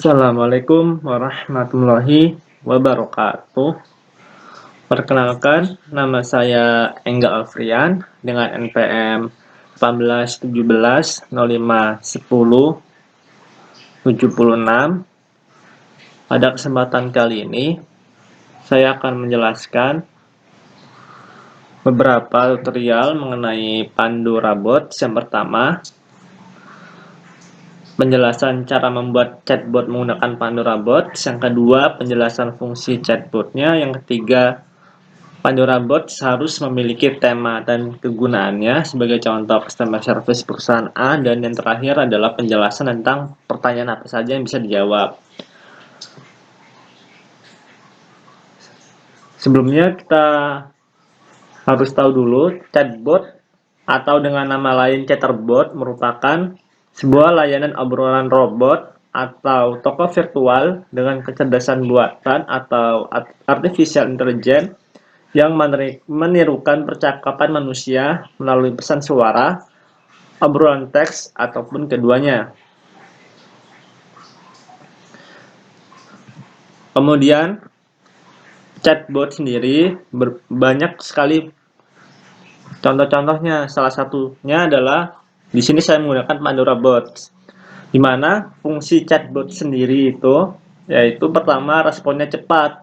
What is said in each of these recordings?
Assalamualaikum warahmatullahi wabarakatuh. Perkenalkan, nama saya Engga Alfrian dengan NPM 1817051076. Pada kesempatan kali ini, saya akan menjelaskan beberapa tutorial mengenai Pandu Robots. Yang pertama, penjelasan cara membuat chatbot menggunakan Pandu Robots. Yang kedua, penjelasan fungsi chatbotnya. Yang ketiga, Pandu Robots harus memiliki tema dan kegunaannya sebagai contoh customer service perusahaan A. Dan yang terakhir adalah penjelasan tentang pertanyaan apa saja yang bisa dijawab. Sebelumnya kita harus tahu dulu, chatbot atau dengan nama lain chatterbot merupakan sebuah layanan obrolan robot atau tokoh virtual dengan kecerdasan buatan atau artificial intelligence yang menirukan percakapan manusia melalui pesan suara, obrolan teks, ataupun keduanya. Kemudian, chatbot sendiri banyak sekali contoh-contohnya. Salah satunya adalah di sini saya menggunakan Pandu Robots, di mana fungsi chatbot sendiri itu yaitu pertama, responnya cepat.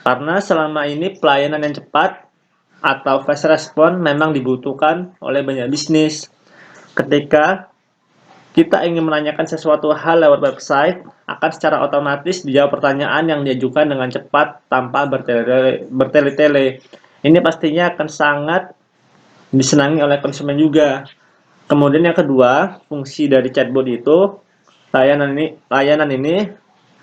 Karena selama ini pelayanan yang cepat atau fast response memang dibutuhkan oleh banyak bisnis. Ketika kita ingin menanyakan sesuatu hal lewat website, akan secara otomatis dijawab pertanyaan yang diajukan dengan cepat tanpa bertele-tele. Ini pastinya akan sangat disenangi oleh konsumen juga. Kemudian yang kedua, fungsi dari chatbot itu, layanan ini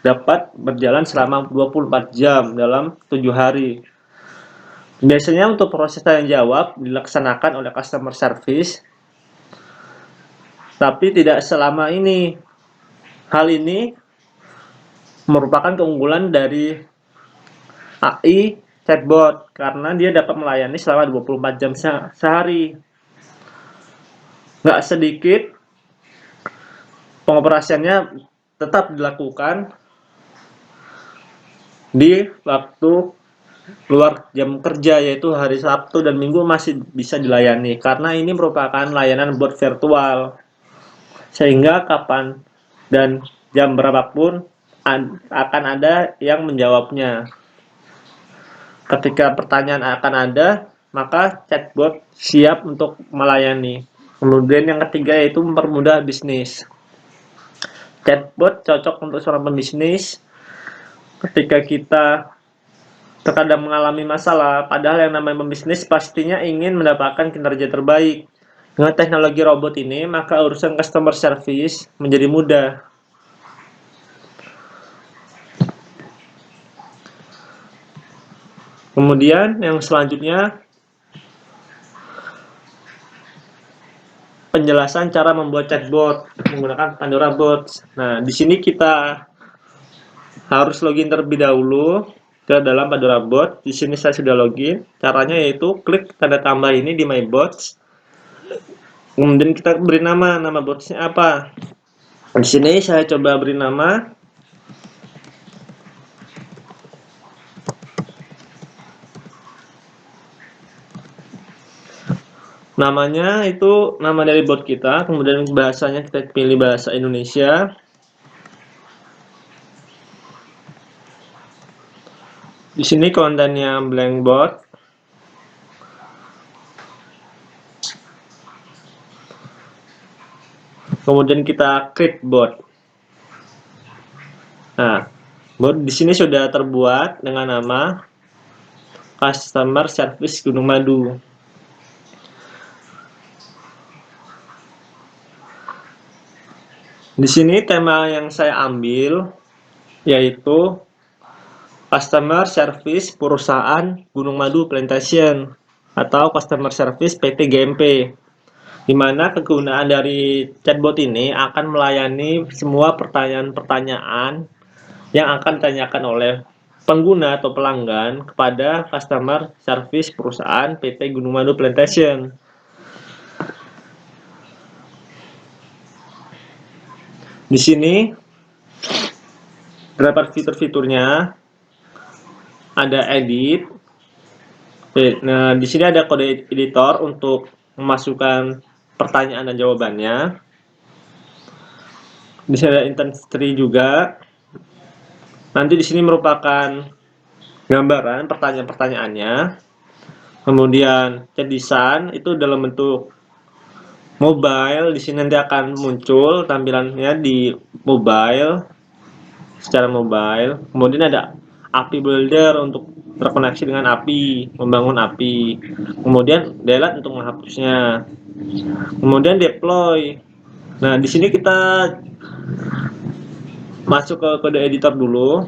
dapat berjalan selama 24 jam dalam 7 hari. Biasanya untuk proses tanya jawab dilaksanakan oleh customer service, tapi tidak selama ini. Hal ini merupakan keunggulan dari AI chatbot karena dia dapat melayani selama 24 jam sehari. Nggak sedikit pengoperasiannya tetap dilakukan di waktu luar jam kerja, yaitu hari Sabtu dan Minggu masih bisa dilayani karena ini merupakan layanan bot virtual, sehingga kapan dan jam berapapun akan ada yang menjawabnya. Ketika pertanyaan akan ada, maka chatbot siap untuk melayani. Kemudian yang ketiga yaitu mempermudah bisnis. Chatbot cocok untuk seorang pembisnis ketika kita terkadang mengalami masalah, padahal yang namanya pembisnis pastinya ingin mendapatkan kinerja terbaik. Dengan teknologi robot ini, maka urusan customer service menjadi mudah. Kemudian yang selanjutnya, penjelasan cara membuat chatbot menggunakan Pandu Robots. Nah, di sini kita harus login terlebih dahulu ke dalam Pandu Robot. Di sini saya sudah login. Caranya yaitu klik tanda tambah ini di My Bots. Kemudian kita beri nama botsnya apa. Di sini saya coba beri nama namanya itu nama dari bot kita. Kemudian bahasanya kita pilih bahasa Indonesia. Di sini kontennya blank bot. Kemudian kita create bot. Nah, bot di sini sudah terbuat dengan nama Customer Service Gunung Madu. Di sini tema yang saya ambil yaitu Customer Service Perusahaan Gunung Madu Plantation atau Customer Service PT GMP, di mana kegunaan dari chatbot ini akan melayani semua pertanyaan-pertanyaan yang akan ditanyakan oleh pengguna atau pelanggan kepada Customer Service Perusahaan PT Gunung Madu Plantation. Di sini terdapat fitur-fiturnya, ada edit. Nah, di sini ada kode editor untuk memasukkan pertanyaan dan jawabannya. Di sini ada intensity juga. Nanti di sini merupakan gambaran pertanyaan-pertanyaannya. Kemudian chat design itu dalam bentuk mobile. Di sini nanti akan muncul tampilannya di mobile, secara mobile. Kemudian ada API builder untuk terkoneksi dengan API, membangun API. Kemudian delete untuk menghapusnya. Kemudian deploy. Nah, di sini kita masuk ke kode editor dulu.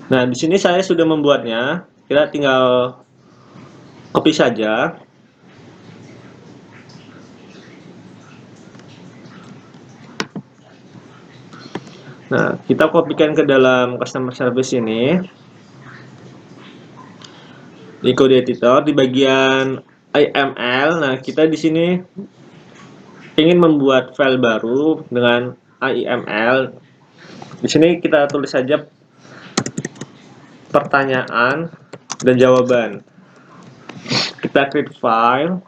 Nah, di sini saya sudah membuatnya. Kita tinggal copy saja. Nah, kita kopikan ke dalam customer service ini. Di kode editor di bagian IML. Nah, kita di sini ingin membuat file baru dengan IML. Di sini kita tulis saja pertanyaan dan jawaban. Kita create file.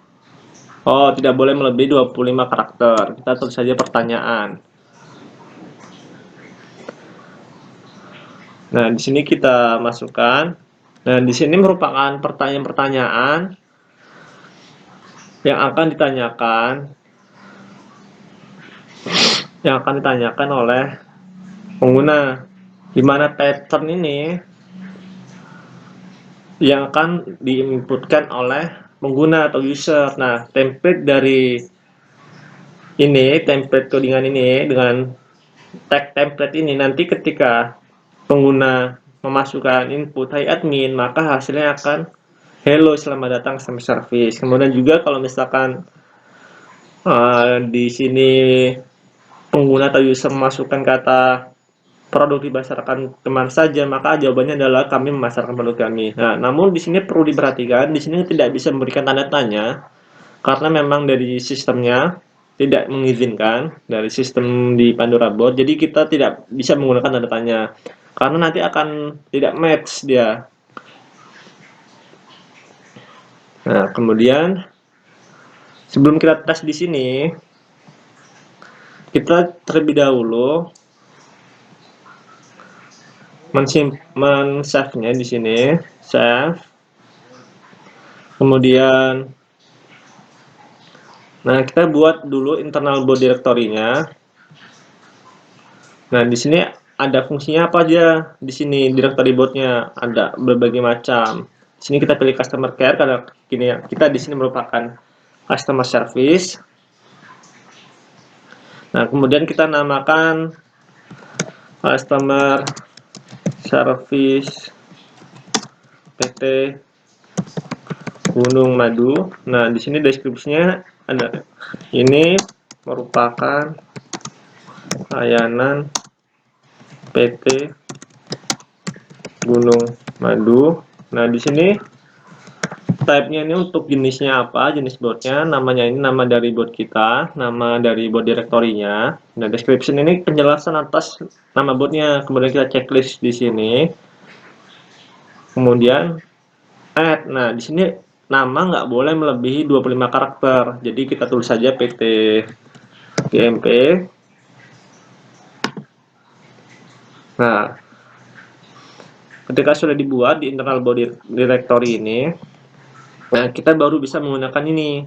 Oh, tidak boleh melebihi 25 karakter. Kita tulis saja pertanyaan. Nah, di sini kita masukkan. Nah, di sini merupakan pertanyaan-pertanyaan yang akan ditanyakan oleh pengguna, di mana pattern ini yang akan diinputkan oleh pengguna atau user. Nah, template dari ini, template codingan ini dengan tag template ini, nanti ketika pengguna memasukkan input "Hai admin", maka hasilnya akan "Hello, selamat datang customer service". Kemudian juga kalau misalkan di sini pengguna atau user memasukkan kata produk dibasarkan teman saja, maka jawabannya adalah kami memasarkan produk kami. Nah, namun di sini perlu diperhatikan, di sini tidak bisa memberikan tanda tanya karena memang dari sistemnya tidak mengizinkan, dari sistem di Pandora Bot. Jadi kita tidak bisa menggunakan tanda tanya karena nanti akan tidak match dia. Nah, kemudian sebelum kita tes di sini, kita terlebih dahulu men-save-nya di sini, save. Kemudian nah, kita buat dulu internal bot directory-nya. Nah, di sini ada fungsinya apa aja? Di sini directory botnya ada berbagai macam. Di sini kita pilih customer care karena kita di sini merupakan customer service. Nah, kemudian kita namakan customer service PT Gunung Madu. Nah, di sini deskripsinya ada, ini merupakan layanan PT Gunung Madu. Nah, di sini type-nya ini untuk jenisnya apa, jenis botnya, namanya ini nama dari bot kita, nama dari bot directory-nya. Nah, description ini penjelasan atas nama botnya. Kemudian kita checklist di sini. Kemudian add. Nah, di sini nama nggak boleh melebihi 25 karakter. Jadi kita tulis saja PT GMP. Nah, ketika sudah dibuat di internal body directory ini, nah kita baru bisa menggunakan ini,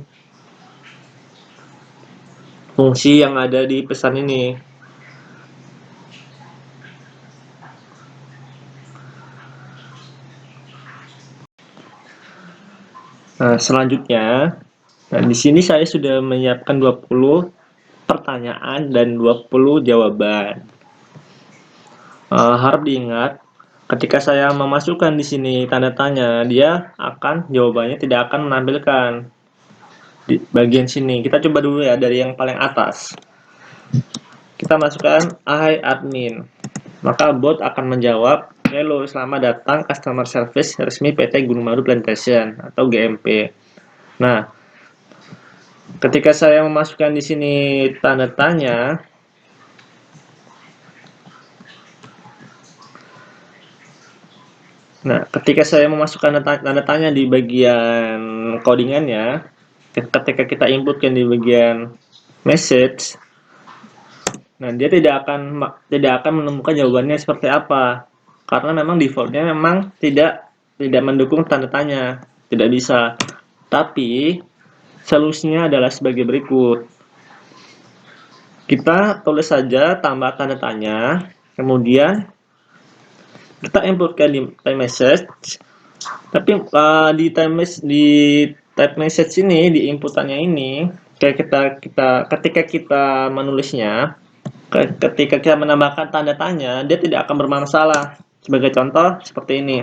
fungsi yang ada di pesan ini. Nah, selanjutnya, nah di sini saya sudah menyiapkan 20 pertanyaan dan 20 jawaban. Harap diingat, ketika saya memasukkan di sini tanda tanya, jawabannya tidak akan menampilkan di bagian sini. Kita coba dulu ya dari yang paling atas. Kita masukkan "Hai admin", maka bot akan menjawab, "Hello, selamat datang customer service resmi PT Gunung Madu Plantation atau GMP". Nah, ketika saya memasukkan di sini tanda tanya, Nah, ketika saya memasukkan tanda tanya di bagian codingannya, ketika kita inputkan di bagian message, nah dia tidak akan menemukan jawabannya seperti apa, karena memang defaultnya memang tidak mendukung tanda tanya, tidak bisa. Tapi solusinya adalah sebagai berikut. Kita tulis saja tambah tanda tanya, kemudian kita inputkan di time message. Tapi di type message ini, di inputannya ini, ketika kita menulisnya, ketika kita menambahkan tanda tanya, dia tidak akan bermasalah. Sebagai contoh seperti ini.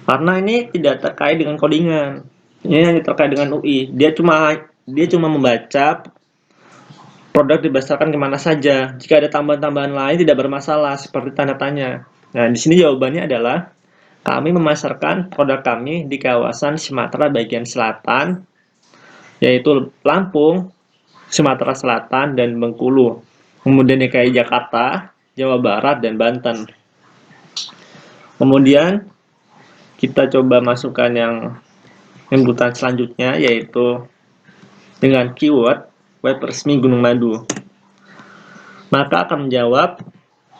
Karena ini tidak terkait dengan codingan. Ini hanya terkait dengan UI. Dia cuma membaca produk dibesarkan kemana saja. Jika ada tambahan-tambahan lain tidak bermasalah, seperti tanda tanya. Nah, di sini jawabannya adalah kami memasarkan produk kami di kawasan Sumatera bagian selatan, yaitu Lampung, Sumatera Selatan, dan Bengkulu. Kemudian DKI Jakarta, Jawa Barat, dan Banten. Kemudian kita coba masukkan yang inputan selanjutnya, yaitu dengan keyword web resmi Gunung Madu. Maka akan menjawab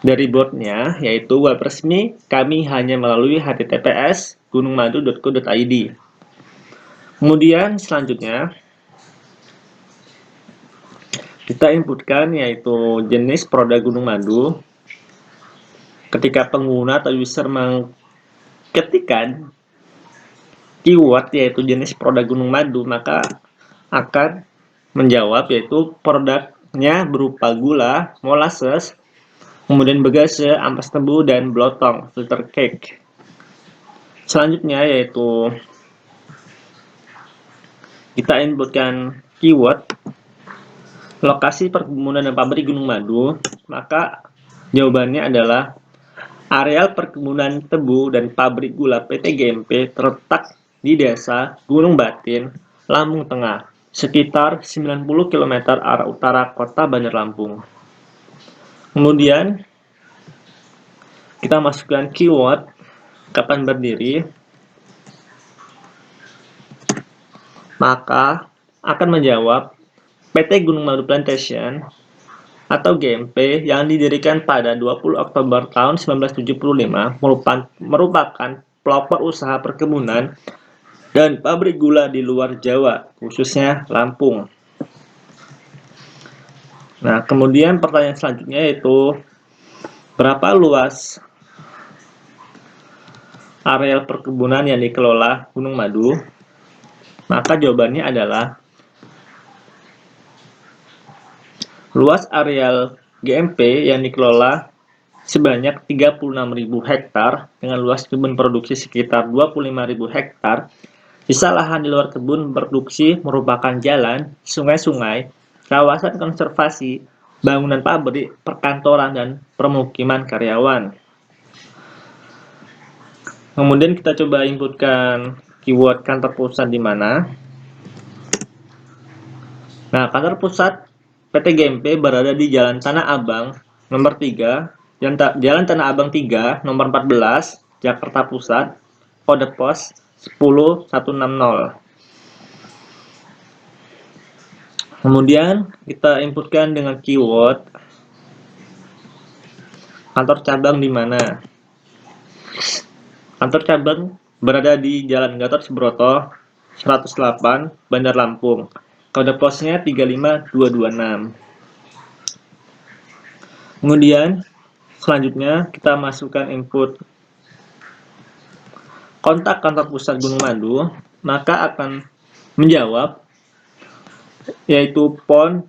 dari botnya, yaitu web resmi kami hanya melalui https gunungmadu.co.id. Kemudian selanjutnya kita inputkan yaitu jenis produk Gunung Madu. Ketika pengguna atau user mengetikkan keyword yaitu jenis produk Gunung Madu, maka akan menjawab yaitu produknya berupa gula, molasses, kemudian bagase, ampas tebu, dan blotong filter cake. Selanjutnya yaitu kita inputkan keyword lokasi perkebunan dan pabrik Gunung Madu, maka jawabannya adalah areal perkebunan tebu dan pabrik gula PT GMP terletak di desa Gunung Batin, Lampung Tengah, sekitar 90 km arah utara kota Bandar Lampung. Kemudian kita masukkan keyword kapan berdiri, maka akan menjawab PT Gunung Madu Plantation atau GMP yang didirikan pada 20 Oktober tahun 1975 merupakan pelopor usaha perkebunan dan pabrik gula di luar Jawa, khususnya Lampung. Nah, kemudian pertanyaan selanjutnya yaitu berapa luas areal perkebunan yang dikelola Gunung Madu? Maka jawabannya adalah luas areal GMP yang dikelola sebanyak 36.000 hektar dengan luas kebun produksi sekitar 25.000 hektar. Sisa lahan di luar kebun produksi merupakan jalan, sungai-sungai, kawasan konservasi, bangunan pabrik, perkantoran, dan permukiman karyawan. Kemudian kita coba inputkan keyword kantor pusat di mana. Nah, kantor pusat PT GMP berada di Jalan Tanah Abang nomor 3, Jalan Tanah Abang 3, nomor 14, Jakarta Pusat, kode pos 10160. Kemudian kita inputkan dengan keyword kantor cabang di mana. Kantor cabang berada di Jalan Gatot Subroto 108, Bandar Lampung. Kode posnya 35226. Kemudian selanjutnya kita masukkan input kontak kantor pusat Gunung Madu, maka akan menjawab yaitu PON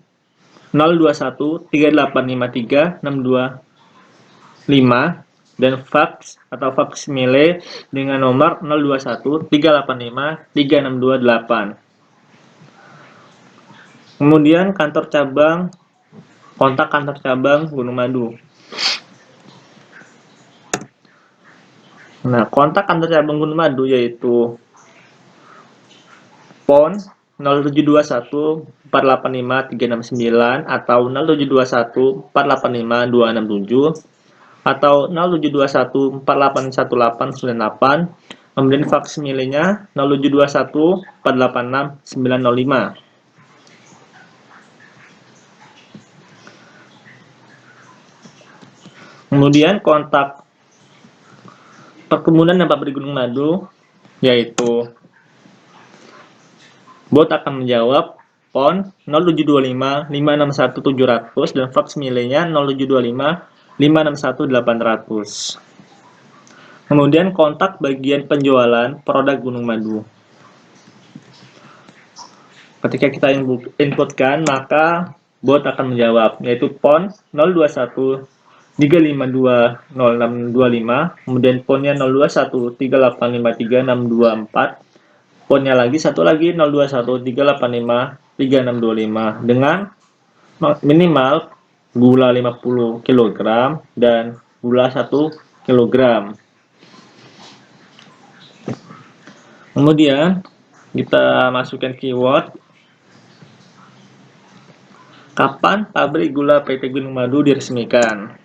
021 3853 625 dan fax atau faksimile dengan nomor 021 385 3628. Kemudian kontak kantor cabang Gunung Madu. Nah, kontak kantor cabang Gunung Madu yaitu PON 0721 485 369 atau 0721 485 267. atau 0721481898, kemudian faksimilenya 0721486905. Kemudian kontak perkebunan dan pabrik Gunung Madu, yaitu bot akan menjawab PON 0725 561 700 dan faksimilenya 0725 561 800. Kemudian kontak bagian penjualan produk Gunung Madu. Ketika kita inputkan, maka bot akan menjawab, yaitu PON 021 352 0625, kemudian ponnya 021 3853 624, ponnya lagi satu lagi 021 385 3625 dengan minimal gula 50 kg dan gula 1 kg. Kemudian kita masukkan keyword kapan pabrik gula PT Gunung Madu diresmikan.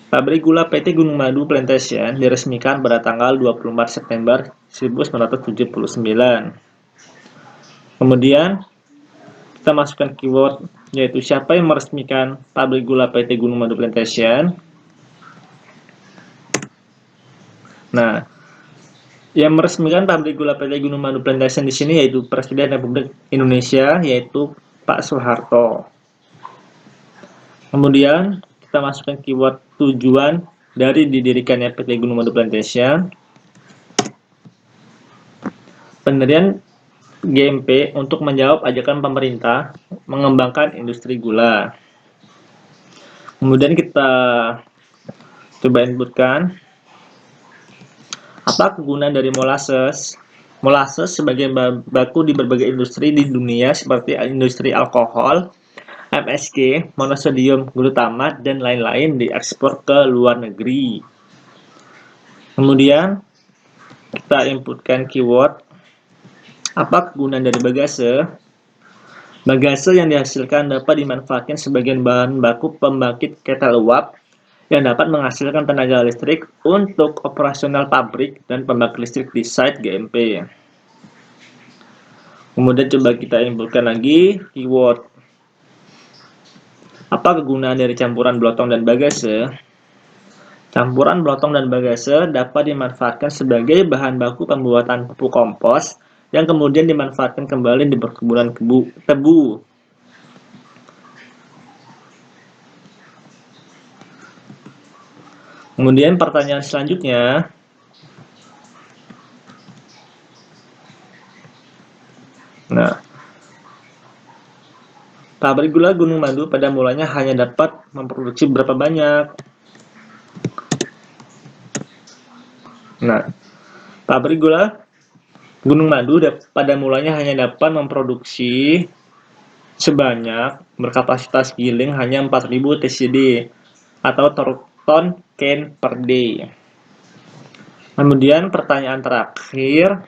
Pabrik gula PT Gunung Madu Plantation diresmikan pada tanggal 24 September 1979. Kemudian kita masukkan keyword yaitu siapa yang meresmikan pabrik gula PT Gunung Madu Plantation. Nah, yang meresmikan pabrik gula PT Gunung Madu Plantation di sini yaitu Presiden Republik Indonesia, yaitu Pak Soeharto. Kemudian kita masukkan keyword tujuan dari didirikannya PT Gunung Madu Plantation. Pendirian GMP untuk menjawab ajakan pemerintah mengembangkan industri gula. Kemudian kita coba inputkan apa kegunaan dari molasses. Molasses sebagai baku di berbagai industri di dunia seperti industri alkohol, MSG, monosodium glutamat, dan lain-lain diekspor ke luar negeri. Kemudian kita inputkan keyword apa kegunaan dari bagase. Bagase yang dihasilkan dapat dimanfaatkan sebagai bahan baku pembangkit ketel uap yang dapat menghasilkan tenaga listrik untuk operasional pabrik dan pembangkit listrik di site GMP. Kemudian coba kita inputkan lagi keyword apa kegunaan dari campuran blotong dan bagase. Campuran blotong dan bagase dapat dimanfaatkan sebagai bahan baku pembuatan pupuk kompos yang kemudian dimanfaatkan kembali di perkebunan tebu. Kemudian pertanyaan selanjutnya, nah, pabrik gula Gunung Madu pada mulanya hanya dapat memproduksi berapa banyak? Nah, pabrik gula Gunung Madu pada mulanya hanya dapat memproduksi sebanyak berkapasitas giling hanya 4.000 TCD atau ton can per day. Kemudian pertanyaan terakhir,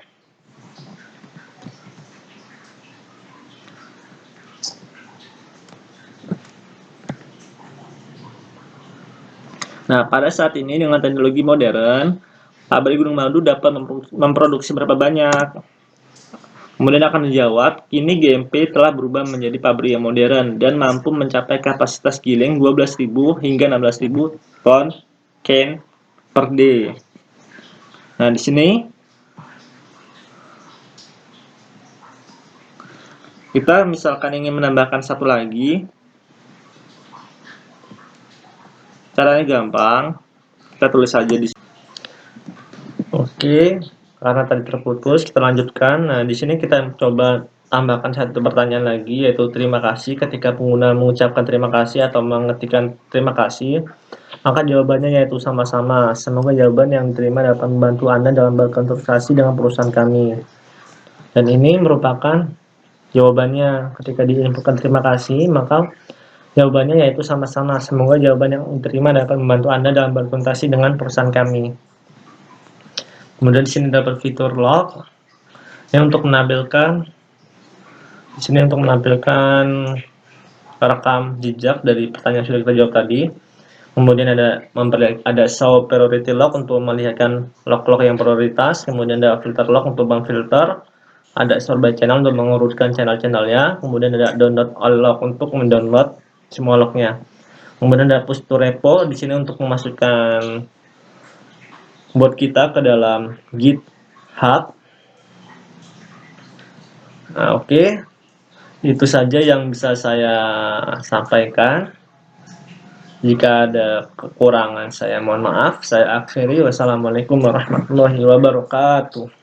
nah pada saat ini dengan teknologi modern, pabrik Gunung Madu dapat memproduksi berapa banyak? Kemudian akan dijawab, kini GMP telah berubah menjadi pabrik yang modern dan mampu mencapai kapasitas giling 12.000 hingga 16.000 ton can per day. Nah, di sini kita misalkan ingin menambahkan satu lagi, caranya gampang, kita tulis saja di sini. Oke, karena tadi terputus, kita lanjutkan. Nah, di sini kita coba tambahkan satu pertanyaan lagi, yaitu terima kasih. Ketika pengguna mengucapkan terima kasih atau mengetikkan terima kasih, maka jawabannya yaitu sama-sama. Semoga jawaban yang diterima dapat membantu Anda dalam berkonsultasi dengan perusahaan kami. Dan ini merupakan jawabannya. Ketika diinputkan terima kasih, maka jawabannya yaitu sama-sama. Semoga jawaban yang diterima dapat membantu Anda dalam berkonsultasi dengan perusahaan kami. Kemudian di sini dapat fitur log yang untuk menampilkan rekam jejak dari pertanyaan yang sudah kita jawab tadi. Kemudian ada show priority lock untuk melihatkan log-log yang prioritas. Kemudian ada filter lock untuk filter. Ada store by channel untuk mengurutkan channel-channelnya. Kemudian ada download all log untuk mendownload semua lognya. Kemudian ada push to repo di sini untuk memasukkan bot kita ke dalam GitHub. Nah, oke. Itu saja yang bisa saya sampaikan. Jika ada kekurangan saya mohon maaf. Saya akhiri. Wassalamualaikum warahmatullahi wabarakatuh.